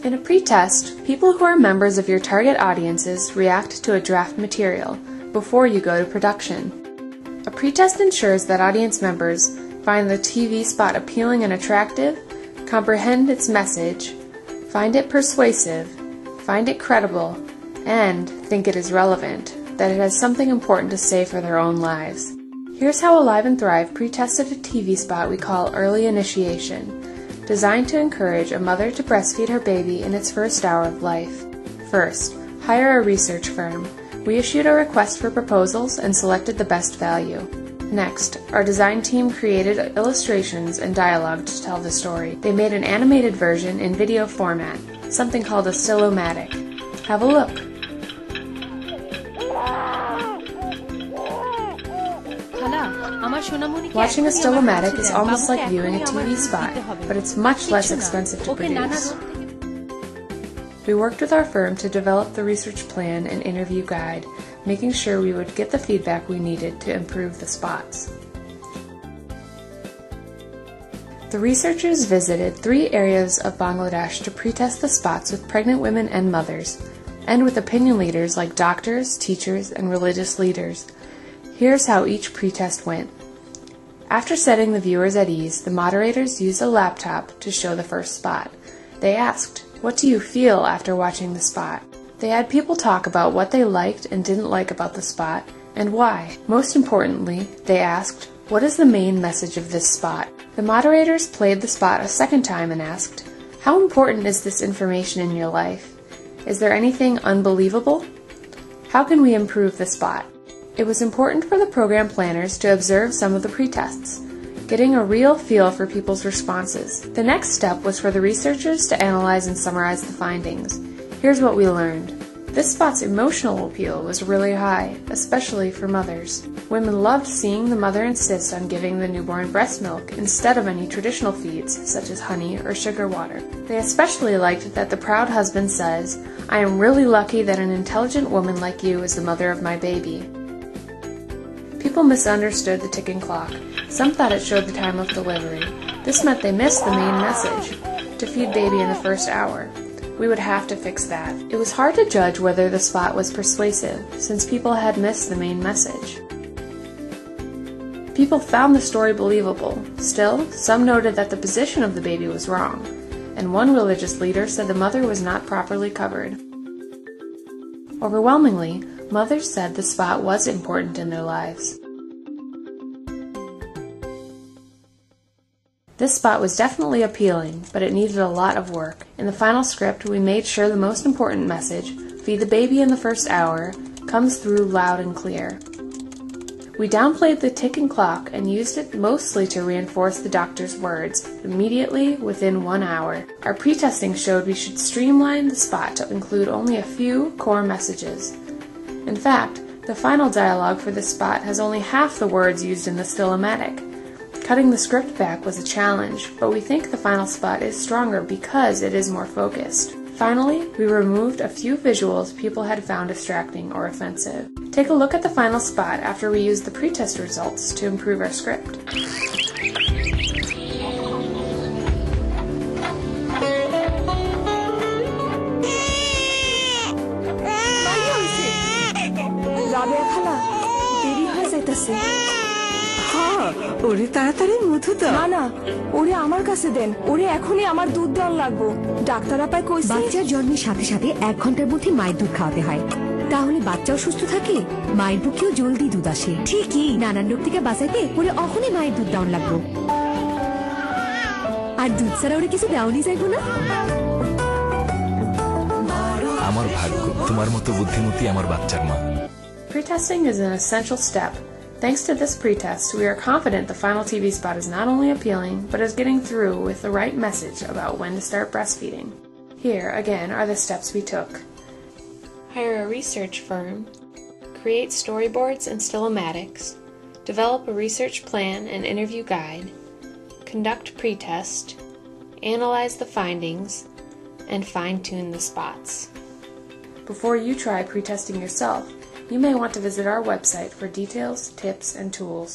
In a pretest, people who are members of your target audiences react to a draft material before you go to production. A pretest ensures that audience members find the TV spot appealing and attractive, comprehend its message, find it persuasive, find it credible, and think it is relevant, that it has something important to say for their own lives. Here's how Alive and Thrive pretested a TV spot we call Early Initiation, designed to encourage a mother to breastfeed her baby in its first hour of life. First, hire a research firm. We issued a request for proposals and selected the best value. Next, our design team created illustrations and dialogue to tell the story. They made an animated version in video format, something called a stilomatic. Have a look. Watching a stilomatic is almost like viewing a TV spot, but it's much less expensive to produce. We worked with our firm to develop the research plan and interview guide, making sure we would get the feedback we needed to improve the spots. The researchers visited 3 areas of Bangladesh to pretest the spots with pregnant women and mothers, and with opinion leaders like doctors, teachers, and religious leaders. Here's how each pretest went. After setting the viewers at ease, the moderators used a laptop to show the first spot. They asked, "What do you feel after watching the spot?" They had people talk about what they liked and didn't like about the spot, and why. Most importantly, they asked, "What is the main message of this spot?" The moderators played the spot a second time and asked, "How important is this information in your life? Is there anything unbelievable? How can we improve the spot?" It was important for the program planners to observe some of the pretests, getting a real feel for people's responses. The next step was for the researchers to analyze and summarize the findings. Here's what we learned. This spot's emotional appeal was really high, especially for mothers. Women loved seeing the mother insist on giving the newborn breast milk instead of any traditional feeds, such as honey or sugar water. They especially liked that the proud husband says, "I am really lucky that an intelligent woman like you is the mother of my baby." People misunderstood the ticking clock. Some thought it showed the time of delivery. This meant they missed the main message, to feed baby in the first hour. We would have to fix that. It was hard to judge whether the spot was persuasive, since people had missed the main message. People found the story believable. Still, some noted that the position of the baby was wrong, and one religious leader said the mother was not properly covered. Overwhelmingly, mothers said the spot was important in their lives. This spot was definitely appealing, but it needed a lot of work. In the final script, we made sure the most important message, feed the baby in the first hour, comes through loud and clear. We downplayed the ticking clock and used it mostly to reinforce the doctor's words, immediately within 1 hour. Our pretesting showed we should streamline the spot to include only a few core messages. In fact, the final dialogue for this spot has only half the words used in the stilomatic. Cutting the script back was a challenge, but we think the final spot is stronger because it is more focused. Finally, we removed a few visuals people had found distracting or offensive. Take a look at the final spot after we used the pretest results to improve our script. ওরে তাড়াতাড়ি মুথু তো না না ওরে আমার কাছে দেন ওরে এখনই আমার দুধ দেওয়ার লাগবো ডাক্তার আপায় কইছে বাচ্চার জন্মের সাথে সাথে 1 ঘন্টার মধ্যে মায়ের দুধ খাওয়াতে হয় তাহলে বাচ্চাও সুস্থ থাকে মায়ের বুকেও জলদি দুধ আসে ঠিকই নানান রোগ থেকে বাঁচাইতে ওরে এখনই মায়ের দুধ দেওয়ার লাগবো আর দুধ ছাড়া ওরে কিছু দেওয়ানি যাইবো না আমার ভাগ্য তোমার মতো বুদ্ধিমতী আমার বাচ্চার মা Pretesting is an essential step. Thanks to this pretest, we are confident the final TV spot is not only appealing, but is getting through with the right message about when to start breastfeeding. Here, again, are the steps we took. Hire a research firm, create storyboards and stilomatics, develop a research plan and interview guide, conduct pretest, analyze the findings, and fine-tune the spots. Before you try pretesting yourself, you may want to visit our website for details, tips, and tools.